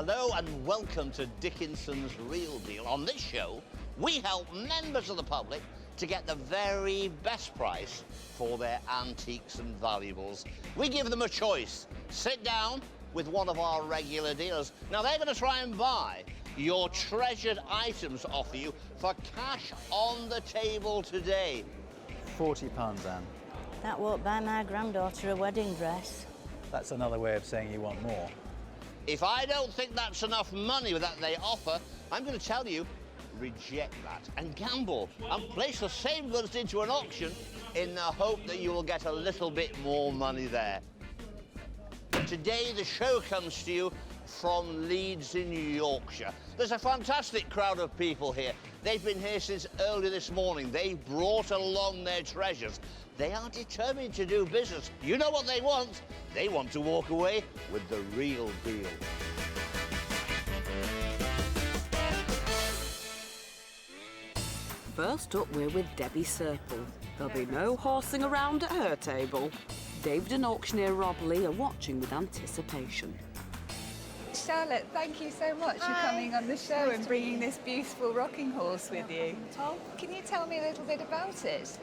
Hello and welcome to Dickinson's Real Deal. On this show, we help members of the public to get the very best price for their antiques and valuables. We give them a choice. Sit down with one of our regular dealers. Now, they're going to try and buy your treasured items off you for cash on the table today. £40, Anne. That won't buy my granddaughter a wedding dress. That's another way of saying you want more. If I don't think that's enough money that they offer, I'm going to tell you, reject that and gamble and place the same goods into an auction in the hope that you will get a little bit more money there. Today, the show comes to you from Leeds in Yorkshire. There's a fantastic crowd of people here. They've been here since early this morning. They've brought along their treasures. They are determined to do business. You know what they want? They want to walk away with the real deal. First up, we're with Debbie Serple. There'll be no horsing around at her table. David and auctioneer Rob Lee are watching with anticipation. Charlotte, thank you so much for coming on the show and bringing this beautiful rocking horse with you. Can you tell me a little bit about it?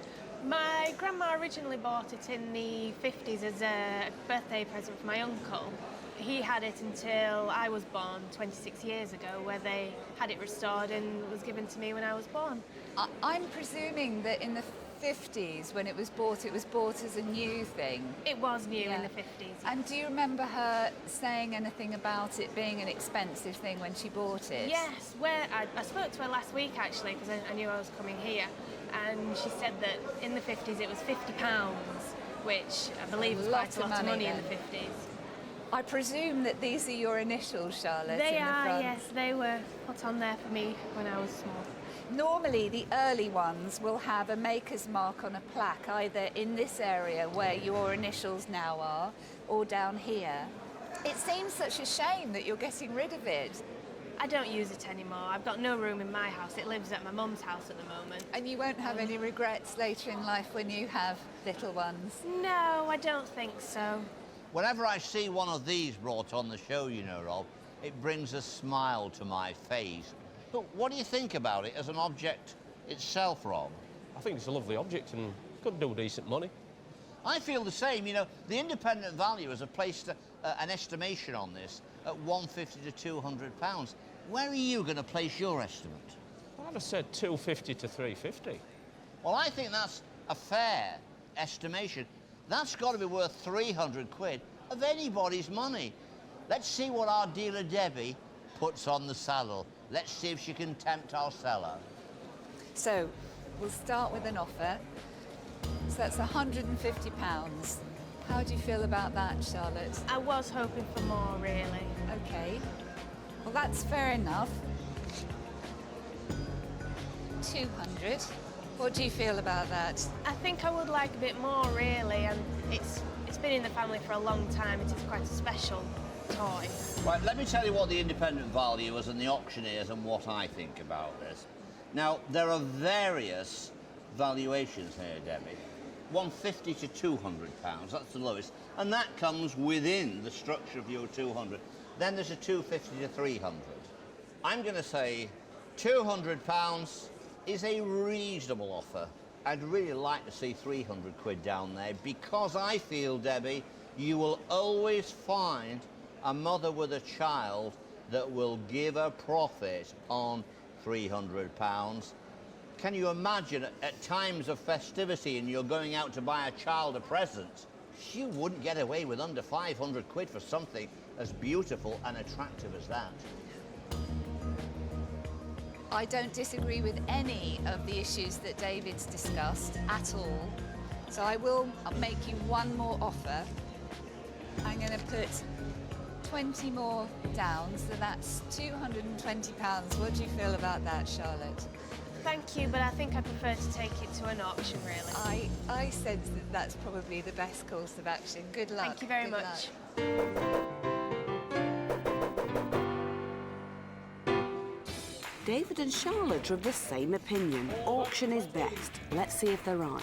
My grandma originally bought it in the 50s as a birthday present for my uncle. He had it until I was born 26 years ago, where they had it restored and it was given to me when I was born. I'm presuming that in the 50s, when it was bought as a new thing. It was new in the 50s. And do you remember her saying anything about it being an expensive thing when she bought it? Yes, I spoke to her last week actually, because I knew I was coming here, and she said that in the 50s it was £50, which I believe was quite a lot of money in the 50s. I presume that these are your initials, Charlotte. They in the are, front. yes, they were put on there for me when I was small. Normally, the early ones will have a maker's mark on a plaque, either in this area where your initials now are, or down here. It seems such a shame that you're getting rid of it. I don't use it anymore. I've got no room in my house. It lives at my mum's house at the moment. And you won't have any regrets later in life when you have little ones? No, I don't think so. Whenever I see one of these brought on the show, you know, Rob, it brings a smile to my face. But what do you think about it as an object itself, Rob? I think it's a lovely object and could do decent money. I feel the same. You know, the independent valuers have placed an estimation on this at £150 to £200. Where are you going to place your estimate? I'd have said 250 to 350. Well, I think that's a fair estimation. That's got to be worth 300 quid of anybody's money. Let's see what our dealer Debbie puts on the saddle. Let's see if she can tempt our seller. So, we'll start with an offer. So that's £150. How do you feel about that, Charlotte? I was hoping for more, really. Okay. Well, that's fair enough. 200. What do you feel about that? I think I would like a bit more, really, and it's been in the family for a long time. It is quite a special toy. Right, let me tell you what the independent valuers and the auctioneers and what I think about this. Now, there are various valuations here, Debbie. £150 to £200, that's the lowest, and that comes within the structure of your 200. Then there's a 250 to 300. I'm going to say £200 is a reasonable offer. I'd really like to see 300 quid down there because I feel, Debbie, you will always find a mother with a child that will give a profit on £300. Can you imagine at times of festivity and you're going out to buy a child a present, you wouldn't get away with under 500 quid for something as beautiful and attractive as that. I don't disagree with any of the issues that David's discussed at all. So I will make you one more offer. I'm going to put 20 more down, so that's £220. What do you feel about that, Charlotte? Thank you, but I think I prefer to take it to an auction, really. I sense that that's probably the best course of action. Good luck. Thank you very Good much. luck. David and Charlotte are of the same opinion. Auction is best. Let's see if they're right.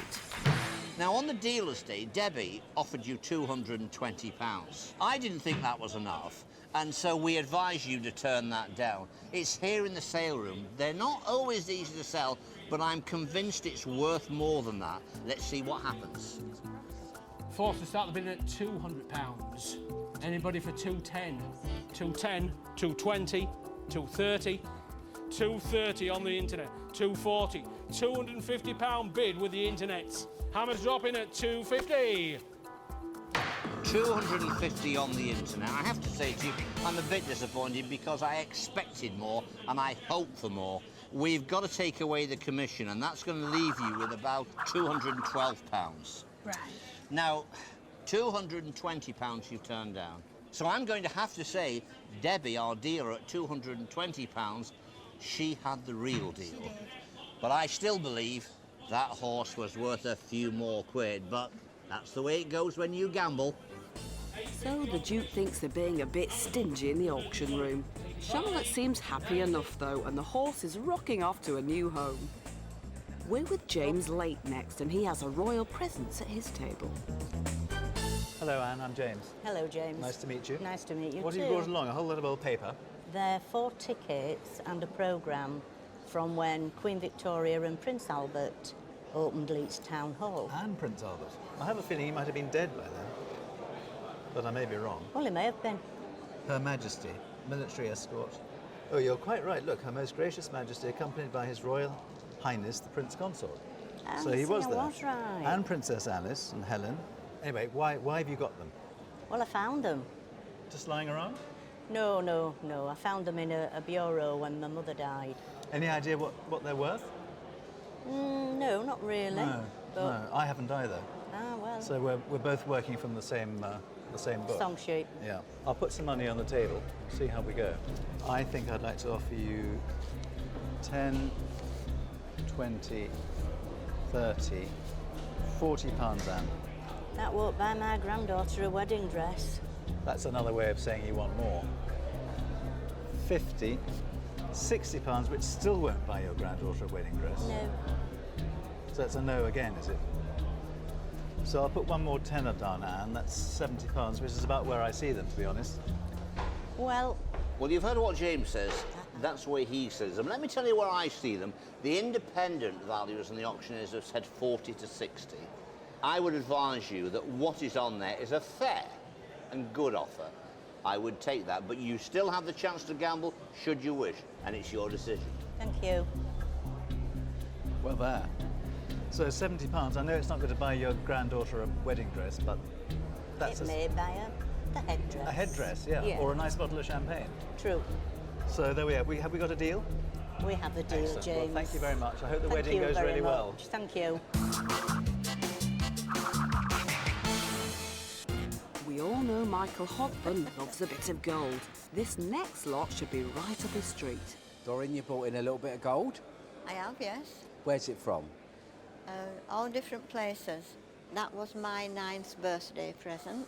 Now, on the dealer's day, Debbie offered you £220. I didn't think that was enough, and so we advised you to turn that down. It's here in the sale room. They're not always easy to sell, but I'm convinced it's worth more than that. Let's see what happens. Forced to start the bidding at £200. Anybody for 210? 210, 220, 230, 230 on the internet, 240, £250 bid with the internet. Hammer's dropping at 250. 250 on the internet. I have to say to you, I'm a bit disappointed because I expected more and I hoped for more. We've got to take away the commission, and that's going to leave you with about £212. Right. Now, £220 you've turned down. So I'm going to have to say, Debbie, our dealer, at £220, she had the real deal. But I still believe that horse was worth a few more quid, but that's the way it goes when you gamble. So the Duke thinks they're being a bit stingy in the auction room. Charlotte seems happy enough, though, and the horse is rocking off to a new home. We're with James Lake next, and he has a royal presence at his table. Hello, Anne. I'm James. Hello, James. Nice to meet you. Nice to meet you What too. have you brought along? A whole lot of old paper. They're 4 tickets and a programme from when Queen Victoria and Prince Albert opened Leeds Town Hall. And Prince Albert. I have a feeling he might have been dead by then. But I may be wrong. Well, he may have been. Her Majesty, military escort. Oh, you're quite right. Look, Her Most Gracious Majesty, accompanied by His Royal Highness, the Prince Consort. So he was there. I was right. And Princess Alice and Helen. Anyway, why have you got them? Well, I found them. Just lying around? No. I found them in a bureau when my mother died. Any idea what they're worth? No, not really. No, I haven't either. Ah, well. So we're both working from the same book. Song sheet. Yeah. I'll put some money on the table, see how we go. I think I'd like to offer you 10, 20, 30, £40, Anne. That won't buy my granddaughter a wedding dress. That's another way of saying you want more. 50, £60, which still won't buy your granddaughter a wedding dress. No. So that's a no again, is it? So I'll put one more tenner down, Anne. That's £70, which is about where I see them, to be honest. Well, Well, you've heard what James says. That's where he says them. Let me tell you where I see them. The independent valuers and the auctioneers have said 40 to 60. I would advise you that what is on there is a fair and good offer. I would take that, but you still have the chance to gamble should you wish, and it's your decision. thank you. Well, there. So £70. I know it's not going to buy your granddaughter a wedding dress, but that's It may buy the headdress. a headdress, yeah, Yeah. or a nice bottle of champagne. True. So there we are. Have we got a deal? We have a deal, Excellent. James. Well, thank you very much. I hope the Thank wedding you goes very really well. much. Thank you. We all know Michael Hogburn loves a bit of gold. This next lot should be right up his street. Doreen, you brought in a little bit of gold. I have, yes. Where's it from? All different places. That was my 9th birthday present.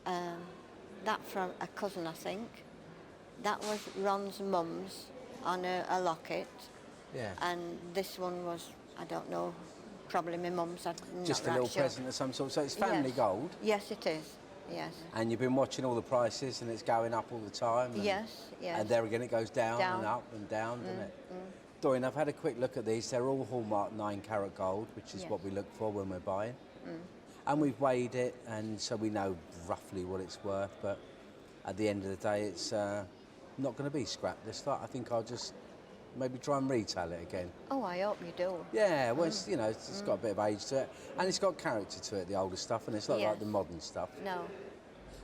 That from a cousin, I think. That was Ron's mum's on a locket. Yeah. And this one was, I don't know, probably my mum's. I'm Just not a little right sure. present of some sort. So it's family Yes. gold. Yes, it is. Yes. And you've been watching all the prices and it's going up all the time. And, Yes, yes. And there again it goes down, Down. and up and down, doesn't it? Doreen, I've had a quick look at these. They're all hallmark 9-carat gold, which is Yes. what we look for when we're buying. And we've weighed it, and so we know roughly what it's worth. But at the end of the day, it's not going to be scrapped this lot. I think I'll just maybe try and retail it again. Oh, I hope you do. Yeah, well, it's, you know, it's got a bit of age to it, and it's got character to it, the older stuff, and it's not like Yes. the modern stuff. No.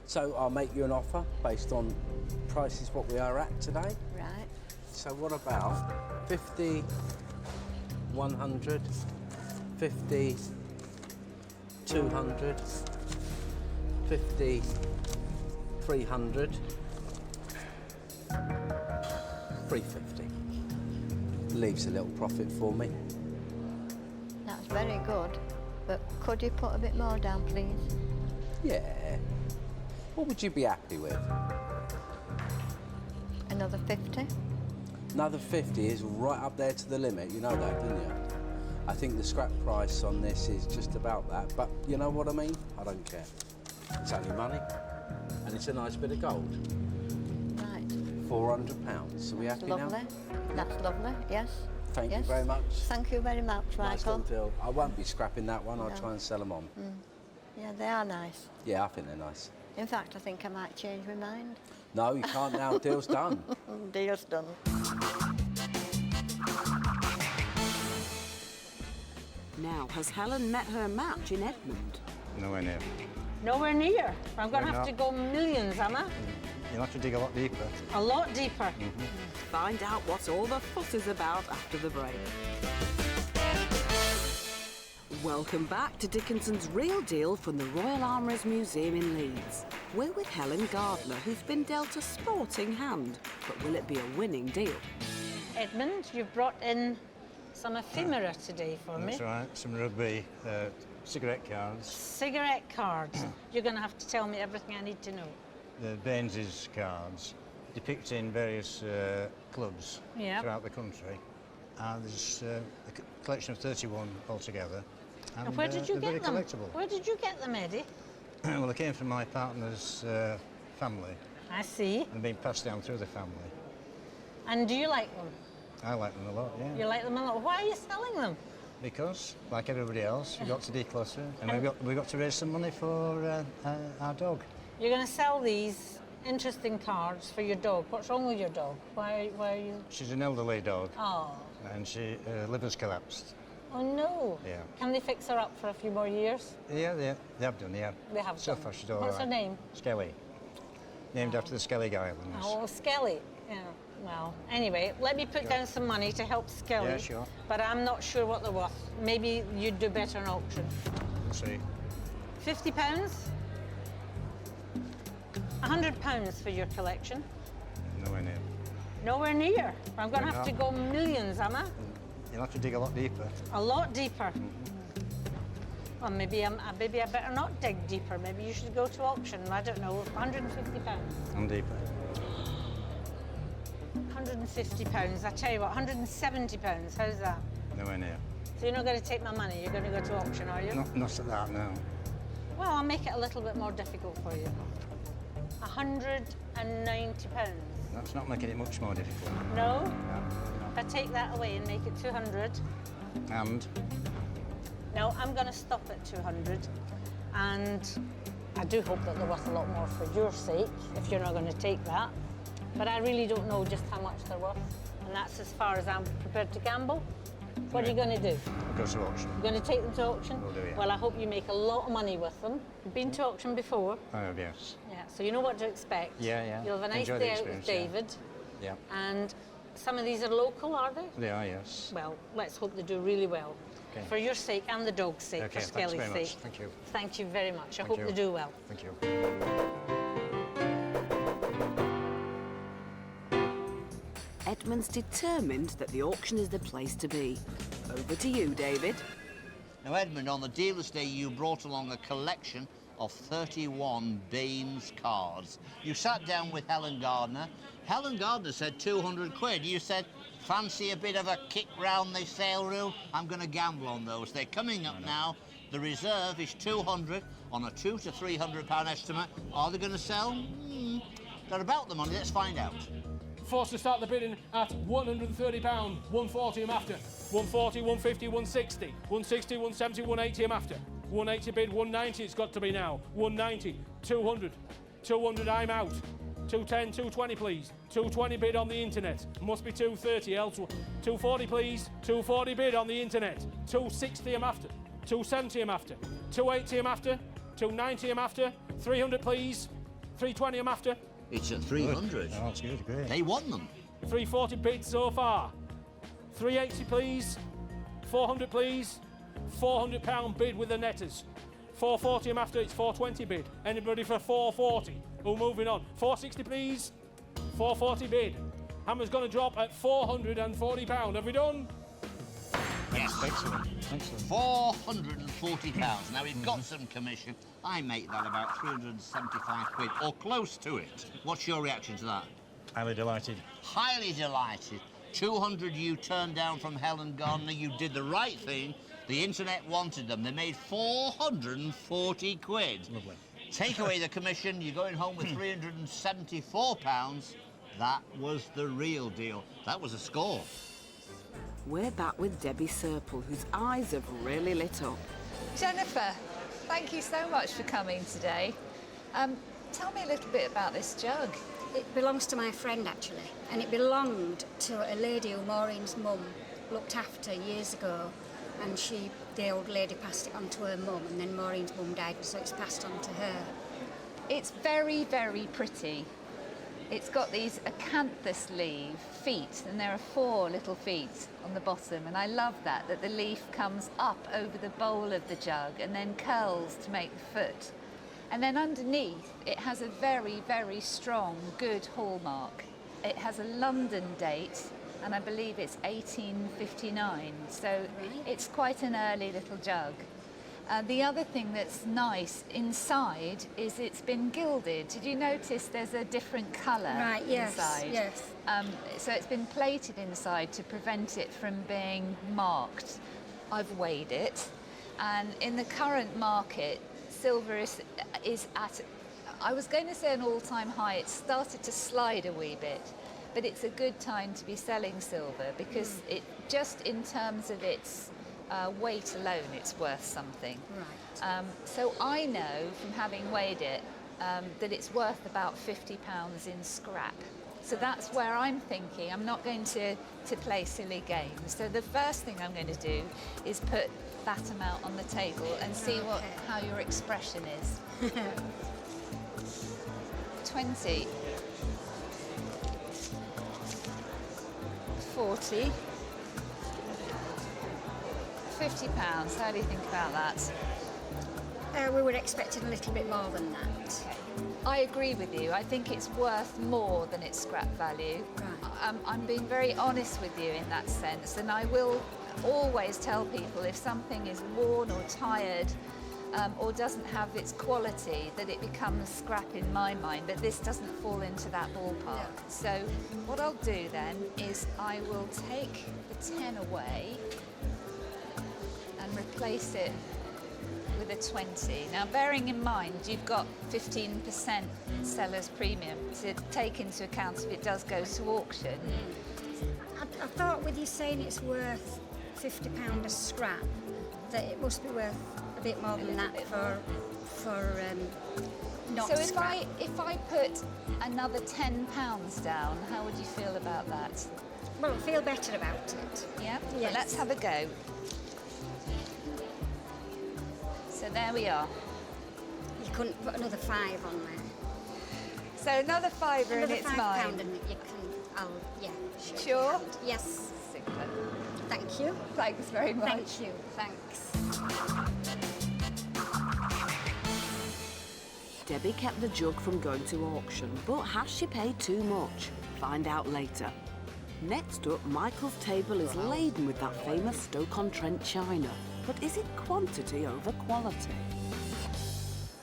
So I'll make you an offer based on prices what we are at today. Right. So what about 50, 100, 50, 200, 50, 300, 350. Leaves a little profit for me. That's very good. But could you put a bit more down, please? Yeah. What would you be happy with? Another 50? Another 50 is right up there to the limit, you know that, didn't you? I think the scrap price on this is just about that, but you know what I mean? I don't care. It's only money, and it's a nice bit of gold. Right. £400. Are we happy Lovely. now? That's lovely, yes. Thank yes. you very much. Thank you very much, Nice Michael. little deal. I won't be scrapping that one. I'll No. try and sell them on. Yeah, they are nice. Yeah, I think they're nice. In fact, I think I might change my mind. No, you can't now. Deal's done. Deal's done. Now, has Helen met her match in Edmund? Nowhere near. Nowhere near. I'm going to We're have to not. go millions, am I? You'll have to dig a lot deeper. A lot deeper. Find out what all the fuss is about after the break. Welcome back to Dickinson's Real Deal from the Royal Armouries Museum in Leeds. We're with Helen Gardner, who's been dealt a sporting hand. But will it be a winning deal? Edmund, you've brought in some ephemera today for me. That's right. Some rugby, cigarette cards, Cigarette cards. You're going to have to tell me everything I need to know. the Baines's cards, depicting various clubs Yeah. throughout the country. And there's a collection of 31 altogether. And where did you they're get very them? collectible. Where did you get them, Eddie? Well, they came from my partner's family I see. and been passed down through the family. And do you like them? I like them a lot, yeah. You like them a lot. Why are you selling them? Because, like everybody else, we've got to declutter and we've got to raise some money for our dog. You're going to sell these interesting cards for your dog. What's wrong with your dog? Why are you... She's an elderly dog Oh. and she liver's collapsed. Oh, no. Yeah. Can they fix her up for a few more years? Yeah, they have done, yeah. They have So done. far she's all What's right. her name? Skelly. Named after the Skellig Islands. Oh, Skelly. Yeah. Well, anyway, let me put down some money to help Skelly. Yeah, sure. But I'm not sure what they're worth. Maybe you'd do better in auction. Let's see. £50? £100 for your collection. Nowhere near. Nowhere near. I'm going to You're have to not. go millions, am I? You'll have to dig a lot deeper. A lot deeper. Well, maybe I better not dig deeper. Maybe you should go to auction. I don't know. £150. And deeper. £150. I tell you what, £170. How's that? Nowhere near. So you're not going to take my money. You're going to go to auction, are you? Not at that, no. Well, I'll make it a little bit more difficult for you. £190. That's not making it much more difficult. No? No. If I take that away and make it 200. And No, I'm going to stop at 200. And I do hope that they're worth a lot more for your sake, if you're not going to take that. But I really don't know just how much they're worth. And that's as far as I'm prepared to gamble. What are you going to do? we'll go to auction. You're going to take them to auction? Will do, yeah. Well, I hope you make a lot of money with them. You've been to auction before. Oh, yes. Yeah, so you know what to expect. Yeah, yeah. You'll have a nice Enjoy the day out with experience, David. Yeah. And some of these are local, are they? They are, yes. Well, let's hope they do really well. Okay. For your sake and the dog's sake, Okay, for thanks Skelly's very much. sake. Thank you. Thank you very much. I Thank hope you. they do well. Thank you. Edmund's determined that the auction is the place to be. Over to you, David. Now, Edmund, on the dealer's day, you brought along a collection of 31 Baines cards. You sat down with Helen Gardner. Helen Gardner said 200 quid. You said, fancy a bit of a kick round the sale room? I'm going to gamble on those. They're coming up now. The reserve is 200 on a £200 to £300 estimate. Are they going to sell? They're about the money. Let's find out. Forced to start the bidding at £130, 140 I'm after. 140, 150, 160, 160, 170, 180 I'm after. 180 bid, 190 it's got to be now. 190, 200, 200 I'm out. 210, 220 please. 220 bid on the internet. Must be 230 elsewhere. 240 please. 240 bid on the internet. 260 I'm after. 270 I'm after. 280 I'm after. 290 I'm after. 300 please. 320 I'm after. It's at 300. Oh, that's good, great. They want them. 340 bids so far. 380 please. 400 please. £400 bid with the netters. 440 I'm after, it's 420 bid. Anybody for 440? Oh, moving on. 460 please. 440 bid. Hammer's going to drop at £440. Have we done? Yes. Excellent. Excellent. £440. Now, we've got some commission. I make that about 375 quid, or close to it. What's your reaction to that? Highly delighted. Highly delighted. 200 you turned down from Helen Gardner. You did the right thing. The internet wanted them. They made 440 quid. Lovely. Take away the commission, you're going home with £374. That was the real deal. That was a score. We're back with Debbie Serple, whose eyes have really lit up. Jennifer, thank you so much for coming today. Tell me a little bit about this jug. It belongs to my friend, actually, and it belonged to a lady who Maureen's mum looked after years ago, and the old lady passed it on to her mum, and then Maureen's mum died, so it's passed on to her. It's very, very pretty. It's got these acanthus leaf feet, and there are 4 little feet on the bottom, and I love that the leaf comes up over the bowl of the jug and then curls to make the foot. And then underneath, it has a very, very strong, good hallmark. It has a London date, and I believe it's 1859, so it's quite an early little jug. The other thing that's nice inside is it's been gilded. Did you notice there's a different colour inside? Yes. So it's been plated inside to prevent it from being marked. I've weighed it, and in the current market, silver is at, I was going to say an all-time high. It started to slide a wee bit, but it's a good time to be selling silver because it just in terms of its weight alone, it's worth something. Right. So I know from having weighed it that it's worth about £50 in scrap. So that's where I'm thinking. I'm not going to play silly games. So the first thing I'm going to do is put that amount on the table and see how your expression is. 20, 40, £50. How do you think about that? We were expecting a little bit more than that. I agree with you. I think it's worth more than its scrap value. Right. I'm being very honest with you in that sense, and I will always tell people if something is worn or tired or doesn't have its quality, that it becomes scrap in my mind, but this doesn't fall into that ballpark. Yeah. So what I'll do then is I will take the 10 away and replace it with a 20. Now, bearing in mind you've got 15% seller's premium to take into account if it does go to auction. I thought with you saying it's worth £50 a scrap, that it must be worth a bit more than that for not so scrap. if I put another £10 down, how would you feel about that? Well, I feel better about it. Yeah? Yes. Well, let's have a go. So there we are. You couldn't put another 5 on there. So another fiver and Another it's £5 mine. and you can, yeah. Sure? Yes. Super. Thank you. Thanks very much. Thank you. Thanks. Debbie kept the jug from going to auction, but has she paid too much? Find out later. Next up, Michael's table is laden with that famous Stoke-on-Trent china. But is it quantity over quality?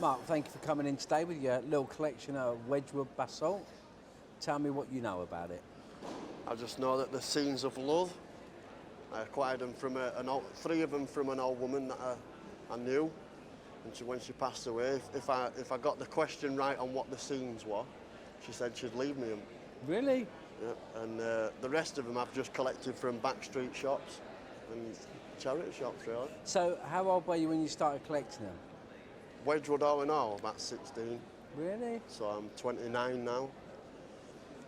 Mark, thank you for coming in today with your little collection of Wedgwood basalt. Tell me what you know about it. I just know that the scenes of love. I acquired them from 3 of them from an old woman that I knew. And when she passed away, if I got the question right on what the scenes were, she said she'd leave me them. Really? Yeah, and the rest of them I've just collected from backstreet shops and charity shops, really. So, how old were you when you started collecting them? Wedgwood all in all, about 16. Really? So I'm 29 now.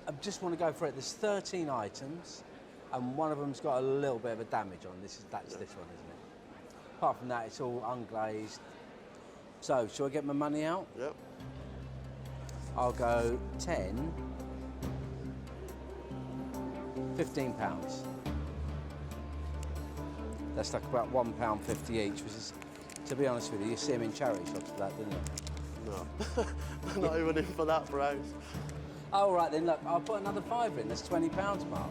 I just want to go for it. There's 13 items, and one of them's got a little bit of a damage on. That's this one, isn't it? Apart from that, it's all unglazed. So, shall I get my money out? Yep. I'll go 10, £15. That's like about £1.50 each, which is, to be honest with you see them in charity shops for that, don't you? No, not even in for that price. Oh, right then, look, I'll put another £5 in. That's £20, Mark.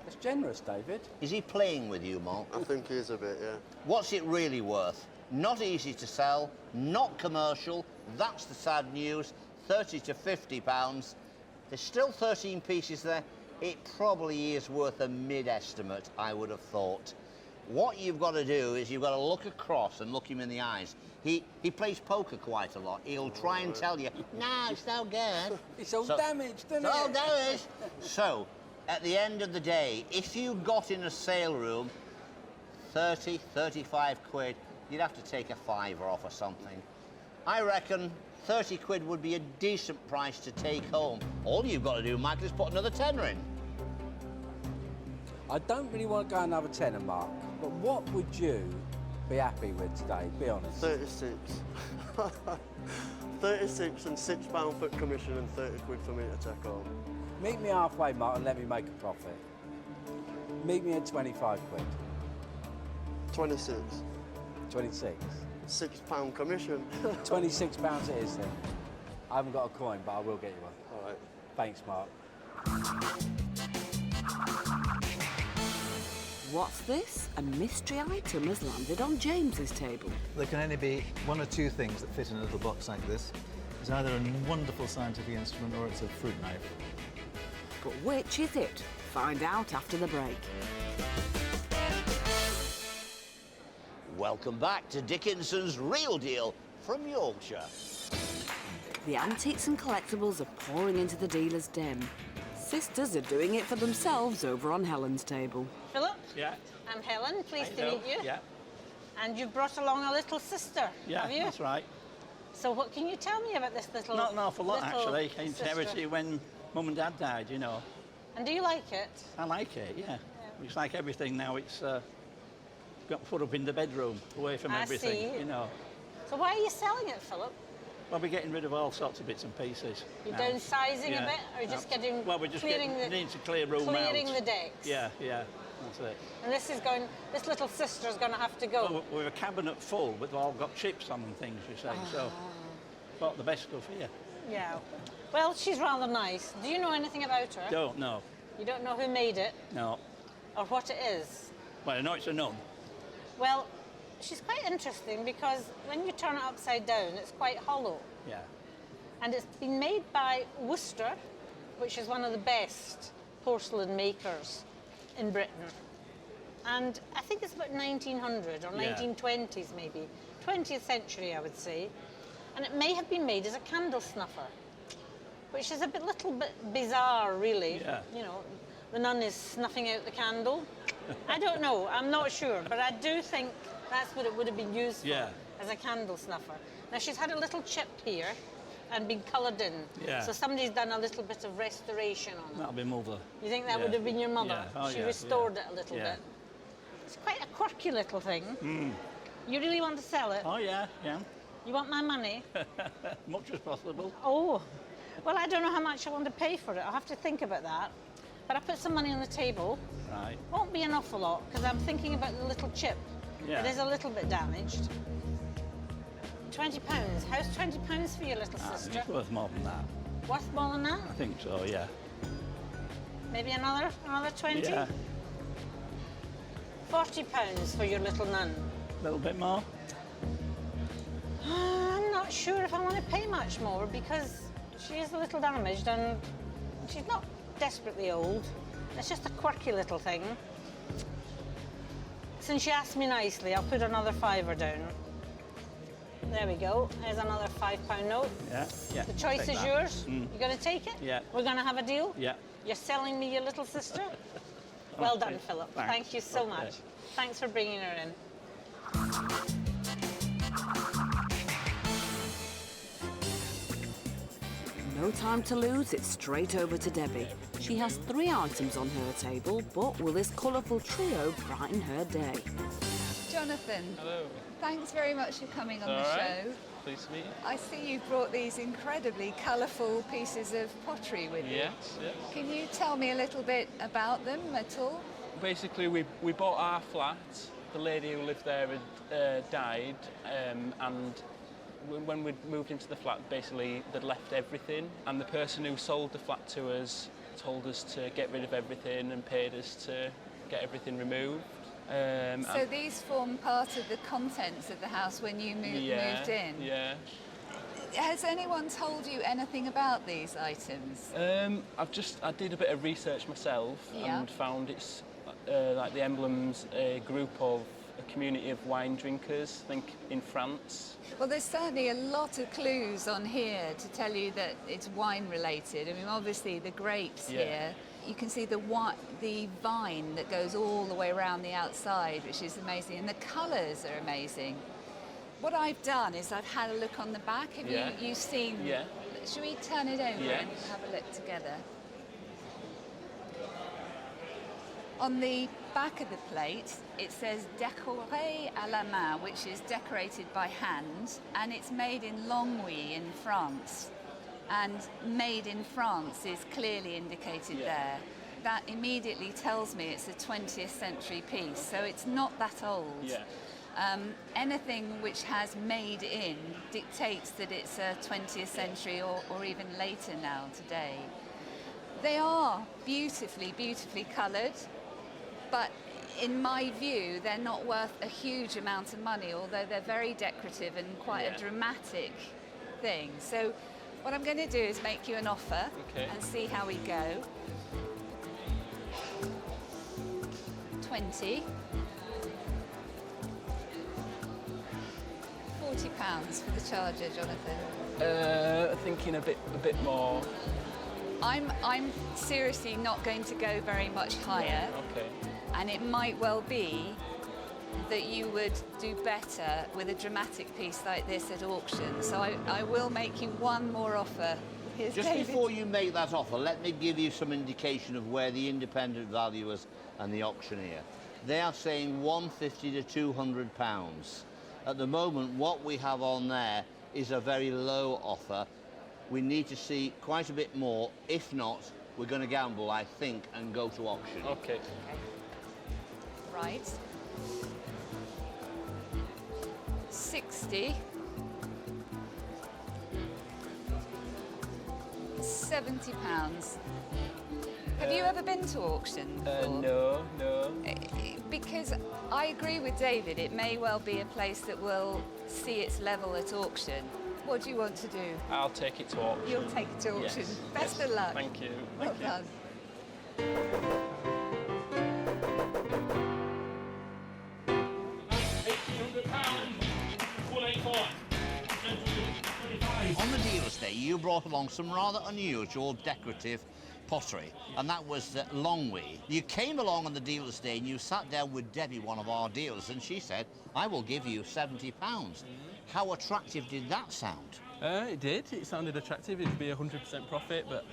That's generous, David. Is he playing with you, Mark? I think he is a bit, yeah. What's it really worth? Not easy to sell, not commercial. That's the sad news. 30 to £50. There's still 13 pieces there. it probably is worth a mid-estimate, I would have thought. What you've got to do is you've got to look across and look him in the eyes. He plays poker quite a lot. He'll try and tell you, no, it's no good. It's all damaged, isn't it? It's all damaged. So, at the end of the day, if you got in a sale room, 30, 35 quid, you'd have to take a fiver off or something. I reckon 30 quid would be a decent price to take home. All you've got to do, Michael, is put another tenner in. I don't really want to go another tenner, Mark, but what would you be happy with today? Be honest. 36. 36 and £6 foot commission and 30 quid for me to take home. Meet me halfway, Mark, and let me make a profit. Meet me at 25 quid. 26. 26. £6 commission. £26 it is then. I haven't got a coin, but I will get you one. All right. Thanks, Mark. What's this? A mystery item has landed on James's table. There can only be one or two things that fit in a little box like this. It's either a wonderful scientific instrument or it's a fruit knife. But which is it? Find out after the break. Welcome back to Dickinson's Real Deal from Yorkshire. The antiques and collectibles are pouring into the dealer's den. Sisters are doing it for themselves over on Helen's table. Philip? Yeah. I'm Helen, pleased to Hello. meet you. Yeah. And you've brought along a little sister, Yeah, have you? that's right. So what can you tell me about this little Not an awful lot, little actually. I inherited sister? it when Mum and Dad died, you know. And do you like it? I like it, yeah. It's like everything now, it's got put up in the bedroom, away from I everything, see. you know. So why are you selling it, Philip? Well, we're getting rid of all sorts of bits and pieces. You're now. downsizing Yeah. a bit, or you're just getting Well, we're just clearing need to clear room clearing out. the decks. Yeah, yeah, that's it. And this little sister's going to have to go. Well, we've a cabinet full, but they've all got chips on and things, you say, so bought the best stuff here. Yeah. Well, she's rather nice. Do you know anything about her? Don't know. You don't know who made it No. or what it is? Well, I know it's a nun. Well, she's quite interesting because when you turn it upside down, it's quite hollow. Yeah. And it's been made by Worcester, which is one of the best porcelain makers in Britain. And I think it's about 1900 or Yeah. 1920s maybe, 20th century I would say. And it may have been made as a candle snuffer, which is a little bit bizarre really. Yeah. You know, the nun is snuffing out the candle. I don't know, I'm not sure, but I do think that's what it would have been used for, Yeah. as a candle snuffer. Now she's had a little chip here and been coloured in. Yeah. So somebody's done a little bit of restoration on it. That'll be mother. You think that Yeah. would have been your mother? Yeah. Oh, She yeah, restored yeah. it a little Yeah. bit. It's quite a quirky little thing. Mm. You really want to sell it? Oh, yeah, yeah. You want my money? Much as possible. Oh, well, I don't know how much I want to pay for it. I'll have to think about that. But I put some money on the table. Right. Won't be an awful lot because I'm thinking about the little chip. Yeah. It is a little bit damaged. £20. How's £20 for your little sister? It's worth more than that. Worth more than that? I think so, yeah. Maybe another 20? Yeah. £40 for your little nun. A little bit more. I'm not sure if I want to pay much more because she is a little damaged and she's not desperately old. It's just a quirky little thing. Since you asked me nicely, I'll put another fiver down. There we go. There's another £5 note. Yeah, yeah. The choice take is that. yours. Mm. You going to take it? Yeah. We're going to have a deal? Yeah. You're selling me your little sister? Well Okay. done, Philip. Thanks. Thank you so Okay. much. Thanks for bringing her in. No time to lose, it's straight over to Debbie. She has 3 items on her table, but will this colourful trio brighten her day? Jonathan. Hello. Thanks very much for coming on All the right. show. Pleased to meet you. I see you've brought these incredibly colourful pieces of pottery with you. Yes, yes. Can you tell me a little bit about them at all? Basically, we bought our flat. The lady who lived there had died, and when we moved into the flat, basically they'd left everything, and the person who sold the flat to us told us to get rid of everything and paid us to get everything removed. So these form part of the contents of the house when you moved in? Yeah. Has anyone told you anything about these items? I did a bit of research myself Yeah. and found it's like the emblem's a group of a community of wine drinkers, I think in France. Well, there's certainly a lot of clues on here to tell you that it's wine related. I mean, obviously the grapes Yeah. here. You can see the vine that goes all the way around the outside, which is amazing, and the colours are amazing. What I've done is I've had a look on the back. Have you seen? Yeah. Should we turn it over Yes. and have a look together? On the back of the plate, it says décoré à la main, which is decorated by hand, and it's made in Longwy in France. And made in France is clearly indicated there. That immediately tells me it's a 20th century piece, so it's not that old. Yeah. Anything which has made in dictates that it's a 20th century or even later now today. They are beautifully, beautifully coloured, but in my view, they're not worth a huge amount of money, although they're very decorative and quite a dramatic thing. So what I'm going to do is make you an offer and see how we go. 20. £40 for the charger, Jonathan. Thinking a bit more. I'm seriously not going to go very much higher. Okay. And it might well be that you would do better with a dramatic piece like this at auction. So I will make you one more offer. Here's Just David. before you make that offer, let me give you some indication of where the independent valuers and the auctioneer. They are saying £150 to £200. At the moment, what we have on there is a very low offer. We need to see quite a bit more. If not, we're going to gamble, I think, and go to auction. Okay. Right. 60. 70 pounds. Have you ever been to auction before? No. Because I agree with David, it may well be a place that will see its level at auction. What do you want to do? I'll take it to auction. You'll take it to auction. Yes. Best of luck. Thank you. Well done. On the dealer's day, you brought along some rather unusual decorative pottery, and that was Longwy. You came along on the dealer's day and you sat down with Debbie, one of our dealers, and she said, I will give you £70. How attractive did that sound? It did. It sounded attractive. It'd be 100% profit, but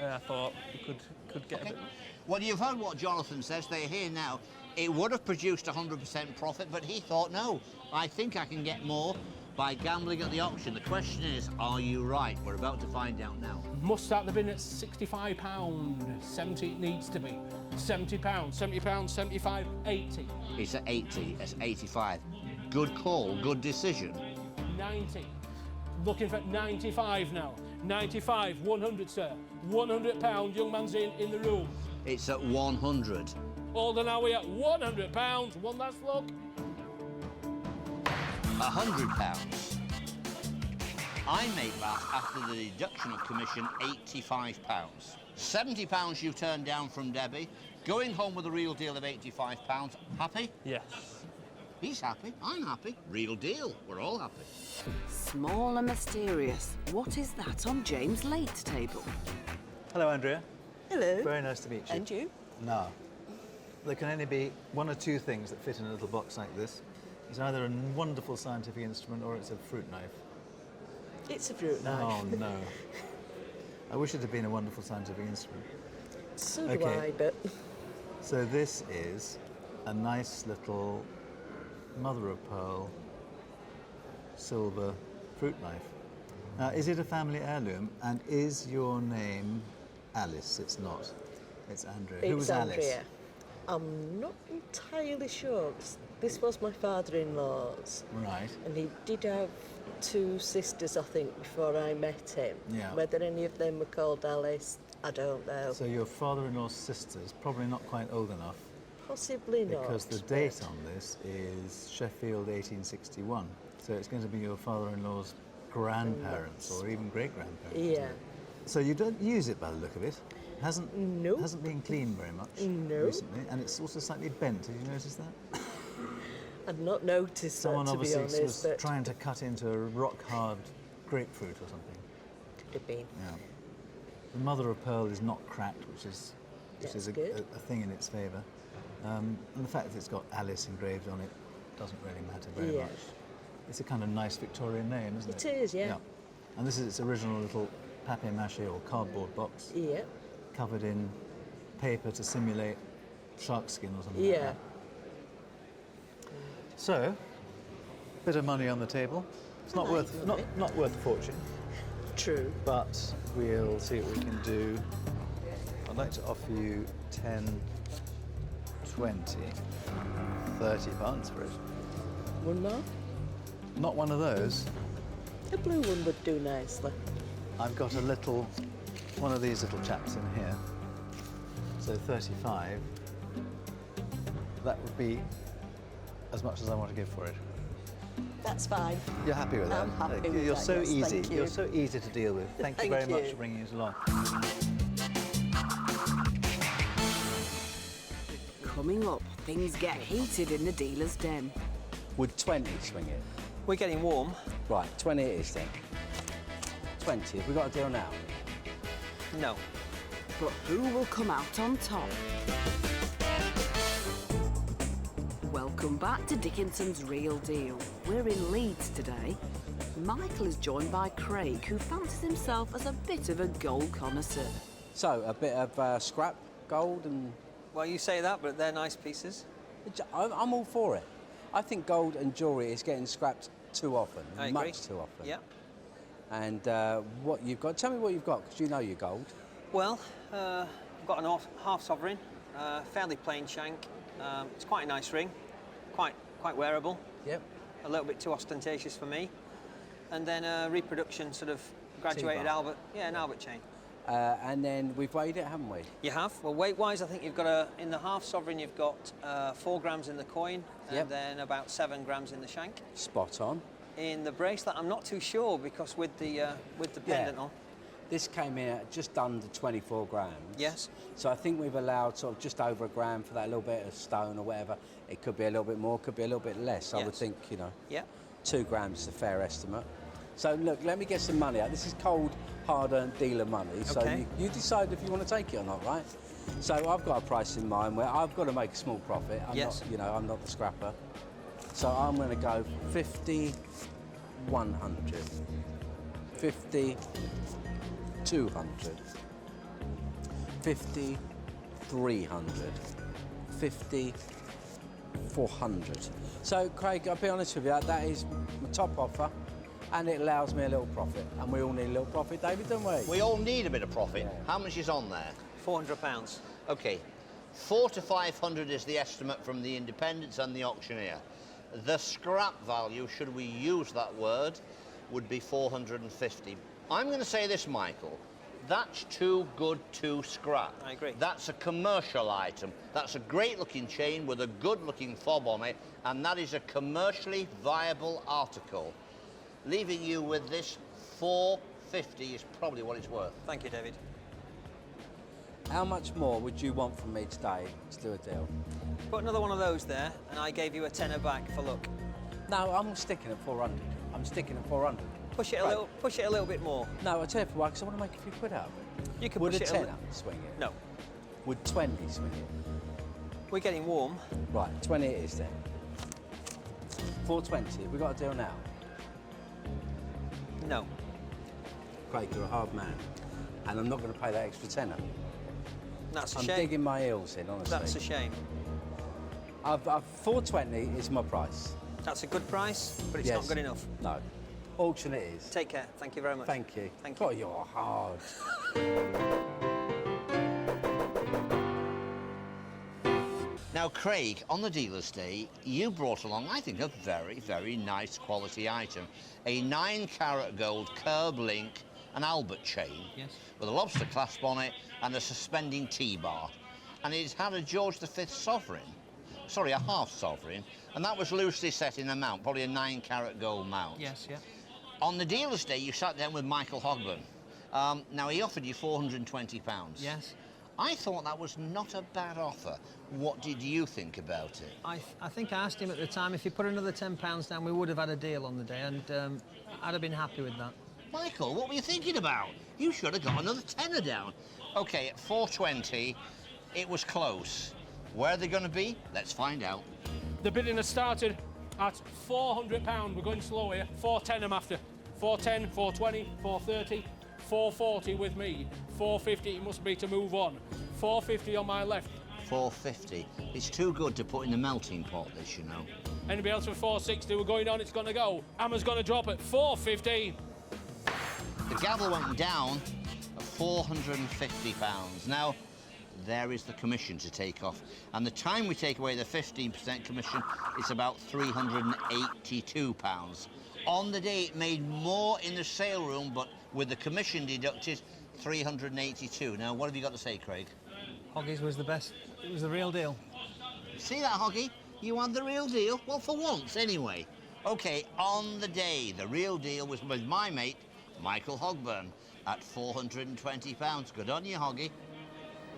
I thought we could get a bit. Well, you've heard what Jonathan says. They're here now. It would have produced 100% profit, but he thought, no, I think I can get more by gambling at the auction. The question is, are you right? We're about to find out now. Must start the bin at £65. 70 it needs to be. £70, £70, 75, 80. It's at 80, it's 85. Good call, good decision. 90. Looking for 95 now. 95, 100, sir. £100, young man's in the room. It's at 100. Older now we at £100. One last look. £100. I make that after the deduction of commission, £85. £70 you turned down from Debbie. Going home with a real deal of £85. Happy? Yes. He's happy, I'm happy. Real deal, we're all happy. Small and mysterious. What is that on James' late table? Hello, Andrea. Hello. Very nice to meet you. And you? Now, there can only be one or two things that fit in a little box like this. It's either a wonderful scientific instrument or it's a fruit knife. It's a fruit knife. Oh, no. I wish it had been a wonderful scientific instrument. So do I, but... So this is a nice little mother-of-pearl silver fruit knife. Now, is it a family heirloom? And is your name Alice? It's not. It's Andrea. Who was Andrea. Alice? I'm not entirely sure. This was my father-in-law's. Right. And he did have two sisters, I think, before I met him. Yeah. Whether any of them were called Alice, I don't know. So your father-in-law's sister's probably not quite old enough. Possibly not. Because the date on this is Sheffield 1861. So it's going to be your father-in-law's grandparents or even great-grandparents. Yeah. isn't it? So you don't use it by the look of it. Hasn't been cleaned very much recently, and it's also slightly bent. Have you noticed that? I've not noticed Someone that, to be obviously honest. was trying to cut into a rock-hard grapefruit or something. Could have been. Yeah. The mother of pearl is not cracked, which is That's a good. thing in its favour. And the fact that it's got Alice engraved on it doesn't really matter very much. It's a kind of nice Victorian name, isn't it? It is, yeah. And this is its original little papier-mâché or cardboard box. Yeah. Covered in paper to simulate shark skin or something Yeah. like that. So, bit of money on the table. It's not worth a fortune. True. But we'll see what we can do. I'd like to offer you 10, 20, 30 pounds for it. One more? Not one of those. A blue one would do nicely. I've got one of these little chaps in here. So 35. That would be as much as I want to give for it. That's fine. You're happy with that? I'm happy with You're that, so yes, easy. thank you. You're so easy to deal with. Thank you very much for bringing us along. Coming up, things get heated in the dealer's den. Would 20 swing it? We're getting warm. Right, 20 it is then. 20, have we got a deal now? No. But who will come out on top? Welcome back to Dickinson's Real Deal. We're in Leeds today. Michael is joined by Craig, who fancies himself as a bit of a gold connoisseur. So, a bit of scrap, gold and... Well, you say that, but they're nice pieces. I'm all for it. I think gold and jewellery is getting scrapped too often, I agree. much too often. Yeah. And what you've got, tell me what you've got, because you know your gold. Well, I've got an half sovereign, fairly plain shank. It's quite a nice ring, quite wearable. Yep. A little bit too ostentatious for me. And then a reproduction sort of graduated T-bar. Albert, an Albert chain. And then we've weighed it, haven't we? You have. Well, weight-wise, I think you've got in the half sovereign, you've got 4 grams in the coin, and then about 7 grams in the shank. Spot on. In the bracelet, I'm not too sure because with the pendant on. This came in at just under 24 grams. Yes. So I think we've allowed sort of just over a gram for that little bit of stone or whatever. It could be a little bit more, could be a little bit less. I would think, 2 grams is a fair estimate. So look, let me get some money out. This is cold, hard-earned dealer money. So you decide if you want to take it or not, right? So I've got a price in mind where I've got to make a small profit. I'm not, I'm not the scrapper. So I'm going to go 50, 100, 50, 200, 50, 300, 50, 400. So Craig, I'll be honest with you, that is my top offer. And it allows me a little profit. And we all need a little profit, David, don't we? We all need a bit of profit. How much is on there? £400. OK. 400 to 500 is the estimate from the independents and the auctioneer. The scrap value, should we use that word, would be 450. I'm going to say this, Michael. That's too good to scrap. I agree. That's a commercial item. That's a great-looking chain with a good-looking fob on it, and that is a commercially viable article. Leaving you with this 450 is probably what it's worth. Thank you, David. How much more would you want from me today to do a deal? Put another one of those there, and I gave you a tenner back for luck. No, I'm sticking at 400. I'm sticking at 400. Push it a little bit more. No, I'll tell you for why, because I want to make a few quid out of it. You can Would push a it tenner swing it? No. Would 20 swing it? We're getting warm. Right, 20 it is then. 420, we got a deal now? No. Craig, you're a hard man. And I'm not going to pay that extra tenner. That's a I'm shame. digging my heels in, honestly. That's a shame. 420 is my price. That's a good price, but it's not good enough. No. Auction it is. Take care. Thank you very much. Thank you. Thank you. God, you're hard. Now, Craig, on the dealer's day, you brought along, I think, a very, very nice quality item. A 9-carat gold curb link, an Albert chain, with a lobster clasp on it and a suspending T-bar. And it had a George V sovereign, a half sovereign, and that was loosely set in a mount, probably a 9-carat gold mount. Yes, yeah. On the dealer's day, you sat down with Michael Hogburn. Now, he offered you £420. Yes. I thought that was not a bad offer. What did you think about it? I think I asked him at the time if he put another £10 down, we would have had a deal on the day, and I'd have been happy with that. Michael, what were you thinking about? You should have got another tenner down. OK, at 420, it was close. Where are they going to be? Let's find out. The bidding has started at £400. We're going slow here. 410 I'm after. 410, 420, 430, 440 with me. 450 it must be to move on. 450 on my left. 450. It's too good to put in the melting pot, this, you know. Anybody else for 460? We're going on, it's going to go. Hammer's going to drop at 450. The gavel went down at £450. Now, there is the commission to take off. And the time we take away the 15% commission, it's about £382. On the day, it made more in the sale room, but with the commission deducted, £382. Now, what have you got to say, Craig? Hoggies was the best. It was the real deal. See that, Hoggy? You had the real deal? Well, for once, anyway. OK, on the day, the real deal was with my mate, Michael Hogburn, at £420. Good on you, Hoggy.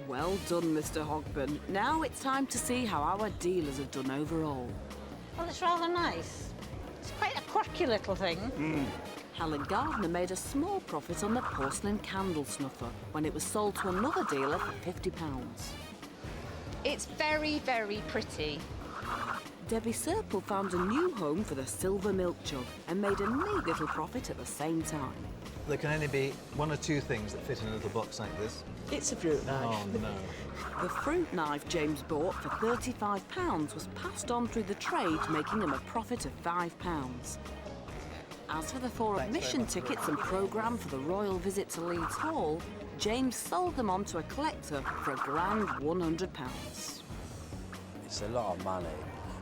Well done, Mr. Hogburn. Now it's time to see how our dealers have done overall. Well, it's rather nice. It's quite a quirky little thing. Helen Gardner made a small profit on the porcelain candle snuffer when it was sold to another dealer for £50. It's very, very pretty. Debbie Serple found a new home for the silver milk jug and made a neat little profit at the same time. There can only be one or two things that fit in a little box like this. It's a fruit knife. Oh, no. The fruit knife James bought for £35 was passed on through the trade, making him a profit of £5. As for the 4 admission tickets and programme for the royal visit to Leeds Hall, James sold them on to a collector for a grand £100. It's a lot of money.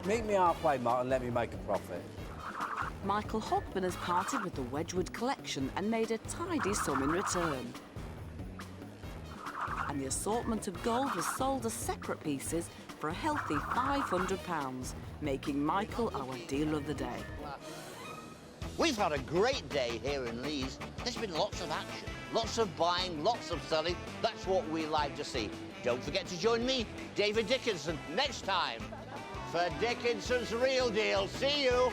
Meet me halfway, Mark, and let me make a profit. Michael Hogburn has parted with the Wedgwood collection and made a tidy sum in return. And the assortment of gold was sold as separate pieces for a healthy £500, making Michael our dealer of the day. We've had a great day here in Leeds. There's been lots of action, lots of buying, lots of selling. That's what we like to see. Don't forget to join me, David Dickinson, next time for Dickinson's Real Deal. See you.